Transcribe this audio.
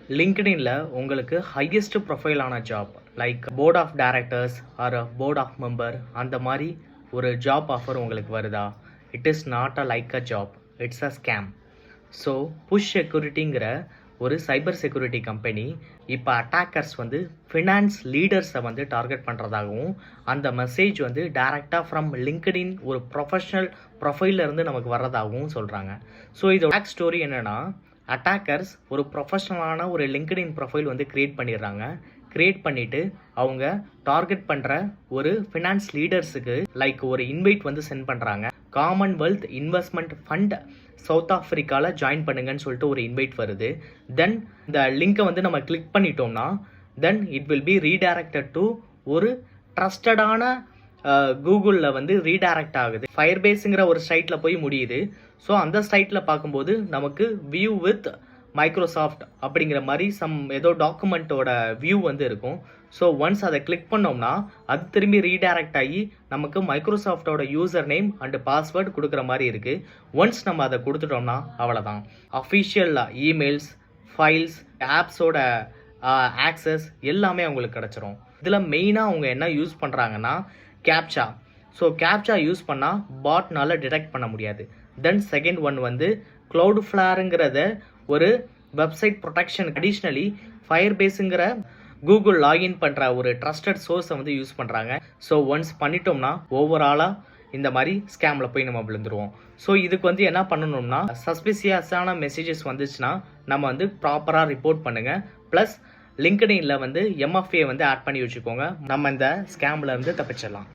லிங்க்டின்ல உங்களுக்கு ஹையஸ்ட் ப்ரொஃபைலான job like board of directors or board of member அந்த மாதிரி ஒரு ஜாப் ஆஃபர் உங்களுக்கு வருதா? It is not a like a job, it's a scam. So Push செக்யூரிட்டிங்கிற ஒரு சைபர் செக்யூரிட்டி கம்பெனி இப்போ அட்டாக்கர்ஸ் வந்து ஃபினான்ஸ் லீடர்ஸை வந்து டார்கெட் பண்ணுறதாகவும் அந்த மெசேஜ் வந்து டைரெக்டாக ஃப்ரம் லிங்க்டின் ஒரு ப்ரொஃபஷனல் ப்ரொஃபைல்லேருந்து நமக்கு வர்றதாகவும் சொல்கிறாங்க. ஸோ இதோட பேக் ஸ்டோரி என்னென்னா, அட்டாக்கர்ஸ் ஒரு ப்ரொஃபஷனலான ஒரு லிங்க்டின் ப்ரொஃபைல் வந்து க்ரியேட் பண்ணிடுறாங்க. க்ரியேட் பண்ணிவிட்டு அவங்க டார்கெட் பண்ணுற ஒரு ஃபினான்ஸ் லீடர்ஸுக்கு லைக் ஒரு இன்வைட் வந்து சென்ட் பண்ணுறாங்க. காமன்வெல்த் இன்வெஸ்ட்மெண்ட் ஃபண்ட் சவுத் ஆஃப்ரிக்காவில் ஜாயின் பண்ணுங்கன்னு சொல்லிட்டு ஒரு இன்வைட் வருது. தென் இந்த லிங்கை வந்து நம்ம கிளிக் பண்ணிட்டோம்னா then it will be redirected to ஒரு ட்ரஸ்டடான கூகுளில் வந்து ரீடைரக்ட் ஆகுது. ஃபயர்பேஸுங்கிற ஒரு சைட்டில் போய் முடியுது. ஸோ அந்த சைட்டில் பார்க்கும்போது நமக்கு வியூ வித் மைக்ரோசாஃப்ட் அப்படிங்கிற மாதிரி ஏதோ டாக்குமெண்ட்டோட வியூ வந்து இருக்கும். ஸோ ஒன்ஸ் அதை கிளிக் பண்ணோம்னா அது திரும்பி ரீடைரக்ட் ஆகி நமக்கு மைக்ரோசாஃப்டோட யூசர் நேம் அண்டு பாஸ்வேர்டு கொடுக்குற மாதிரி இருக்குது. ஒன்ஸ் நம்ம அதை கொடுத்துட்டோம்னா அவ்வளோதான். அஃபிஷியல் இமெயில்ஸ், ஃபைல்ஸ், ஆப்ஸோட ஆக்சஸ் எல்லாமே அவங்களுக்கு கிடச்சிரும். இதில் மெயினாக அவங்க என்ன யூஸ் பண்ணுறாங்கன்னா கேப்சா. ஸோ கேப்சா யூஸ் பண்ணால் பாட்னால் டிடெக்ட் பண்ண முடியாது. தென் செகண்ட் ஒன் வந்து க்ளவுட்ஃப்ளேருங்கிறத ஒரு வெப்சைட் ப்ரொடெக்ஷன். அடிஷ்னலி ஃபயர்பேஸுங்கிற கூகுள் லாகின் பண்ணுற ஒரு ட்ரஸ்டட் சோர்ஸை வந்து யூஸ் பண்ணுறாங்க. ஸோ ஒன்ஸ் பண்ணிட்டோம்னா ஓவராலாக இந்த மாதிரி ஸ்கேமில் போய் நம்ம விழுந்துருவோம். ஸோ இதுக்கு வந்து என்ன பண்ணணும்னா, சஸ்பிசியஸான மெசேஜஸ் வந்துச்சுன்னா நம்ம வந்து ப்ராப்பராக ரிப்போர்ட் பண்ணுங்கள். ப்ளஸ் லிங்க்டின்ல வந்து MFA வந்து ஆட் பண்ணி வச்சுக்கோங்க. நம்ம இந்த ஸ்கேம்ல இருந்து தப்பிச்சிடலாம்.